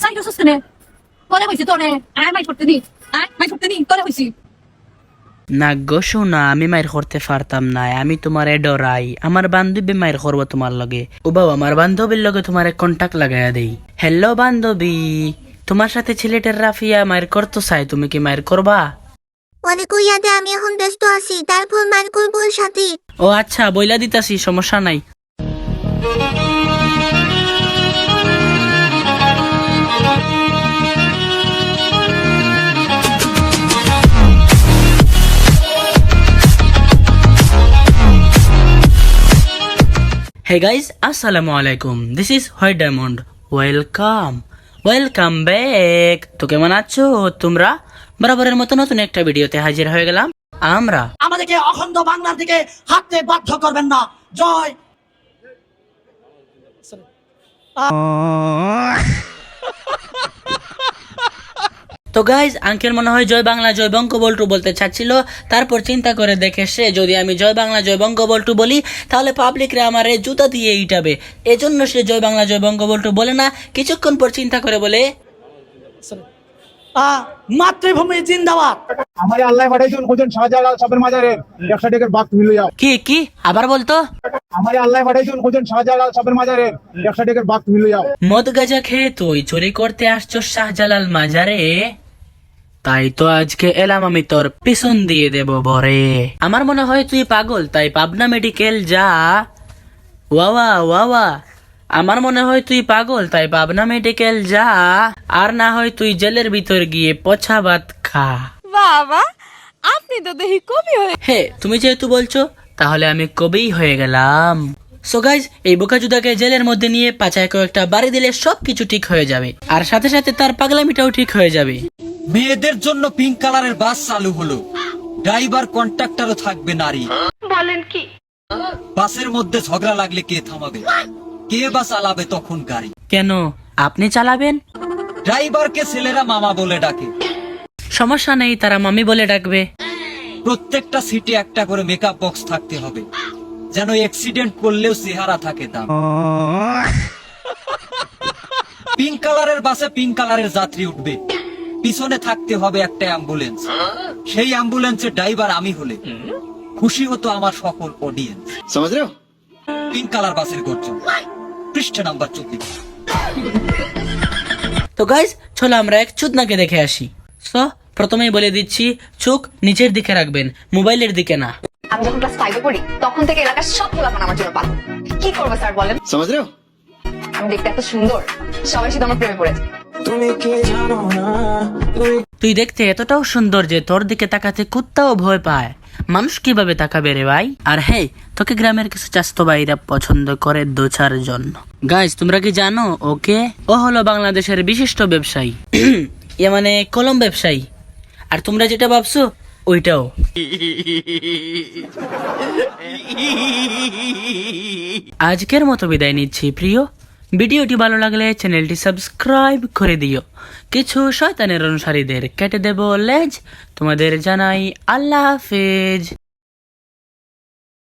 Cycle সুস্থনে তোরে হইছি তোরে আয় মাই করতে নি আয় মাই করতে নি তোরে হইছি না গো শোনা, আমি মায়ের করতে পারতাম না, আমি তোমারে ডরাই। আমার বান্ধবী মায়ের করবো তোমার লগে। ও বাবা, আমার বান্ধবীর লগে তোমারে কন্টাক্ট লাগাইয়া দেই। হ্যালো বান্ধবী, তোমার সাথে ছেলেটার রাফিয়া মায়ের করতো চাই, তুমি কি মায়ের করবা? অনেক ইয়াদে আমি এখন ব্যস্ত আছি, তারপর মার করবো সাথে। ও আচ্ছা, বইলা দিতাছি, সমস্যা নাই। Hey guys, assalamu alaikum. This is White Diamond. Welcome back. তো কেমন আছো তোমরা? বরাবরের মতো নতুন একটা ভিডিওতে হাজির হয়ে গেলাম আমরা। আমাদেরকে অখণ্ড বাংলার দিকে হাঁটতে বাধ্য করবেন না। জয়। তো গাইজ, আঙ্কেল মনে হয় জয় বাংলা জয় বঙ্গবল্টু বলতে চাচ্ছিল, তারপর চিন্তা করে দেখে সে যদি আমি জয় বাংলা জয় বঙ্গবল্টু বলি তাহলে পাবলিকরা আমারে জুতা দিয়ে ইটাবে, এজন্য সে জয় বাংলা জয় বঙ্গবল্টু বলে না। কিছুক্ষণ পর চিন্তা করে বলে মাতৃভূমি জিন্দাবাদ। हमारे अल्लाह पाठाইছেন কোজন শাহজালাল সাহেবের মাজারে 100 টাকার বাক্স মিলে যাও। কি আবার বলতো? हमारे अल्लाह পাঠাইছেন কোজন শাহজালাল সাহেবের মাজারে 100 টাকার বাক্স মিলে যাও। মদ গাঁজা খেয়ে তুই চুরি করতে আসছো শাহজালাল মাজারে, তাই তো আজকে এলাম আমি তোর পিছন দিয়ে দেব ভরে। আমার মনে হয় তুই পাগল, তাই পাবনা মেডিকেল যা। ওয়াওয়া আমার মনে হয় তুই পাগল, তাই পাবনা মেডিকেল যা, আর না হয় তুই জেলের ভিতর গিয়ে পচা ভাত খা। বাবা, আপনি তো দেখি কবি হয়ে। হে, তুমি যেহেতু বলছো তাহলে আমি কবেই হয়ে গেলাম। সো গাইজ, এই বোকাচুদাকে জেলের মধ্যে নিয়ে পাছায় কয়েকটা বাড়ি দিলে সবকিছু ঠিক হয়ে যাবে, আর সাথে সাথে তার পাগলামিটাও ঠিক হয়ে যাবে। মেয়েদের জন্য পিঙ্ক কালারের বাস চালু হলো, ড্রাইভার কন্ট্রাক্টরও থাকবে নারী। বলেন কি? বাসের মধ্যে ঝগড়া লাগলে কে থামাবে? কে বা চালাবে তখন গাড়ি? কেন, আপনি চালাবেন? ড্রাইভারকে ছেলেরা মামা বলে ডাকে। সমস্যা নেই, তারা মামি বলে ডাকবে। প্রত্যেকটা সিটে একটা করে মেকআপ বক্স থাকতে হবে, যেন অ্যাক্সিডেন্ট করলেও চেহারা থাকে দাম। পিঙ্ক কালারের বাসে পিঙ্ক কালারের যাত্রী উঠবে, পিছনে থাকতে হবে একটা অ্যাম্বুলেন্স। সেই অ্যাম্বুলেন্সের ড্রাইভার আমি হলে খুশি হতো আমার সকল অডিয়েন্স। समझ रहे हो? পিঙ্ক কালার বাসের গর্জন, পৃষ্ঠা নাম্বার 24। তো গাইজ, চলো আমরা এক চুদনাকে দেখে আসি। সো প্রথমেই বলে দিচ্ছি, চোখ নিচের দিকে রাখবেন, মোবাইলের দিকে না। আমি যখন ক্লাস 5 এ পড়ি তখন থেকে এলাকার সব পোলাপান আমার জন্য পাগল। কি করবো স্যার বলেন? समझ रहे हो? আমি দেখতে এত সুন্দর, সবাই শুধু আমার প্রেমে পড়েছে। তুই দেখতে এতটাও সুন্দর যে তোর দিকে তাকাতে কুত্তাও ভয় পায়। মানুষ কিভাবে তাকাবে রে ভাই? আর হ্যাঁ, তোকে গ্রামের কিছু চাস্তো ভাইরা পছন্দ করে দোছার জন্য। গাইজ, তোমরা কি জানো ওকে? ও হলো বাংলাদেশের বিশিষ্ট ব্যবসায়ী, ইয়ে মানে কলম ব্যবসায়ী। আর তোমরা যেটা ভাবছো ওইটাও। আজকের মতো বিদায় নিচ্ছি প্রিয়। ভিডিওটি ভালো লাগলে চ্যানেলটি সাবস্ক্রাইব করে দিও। কিছু শয়তানের অনুসারীদের কেটে দেব লেজ। তোমাদের জানাই আল্লাহ হাফেজ।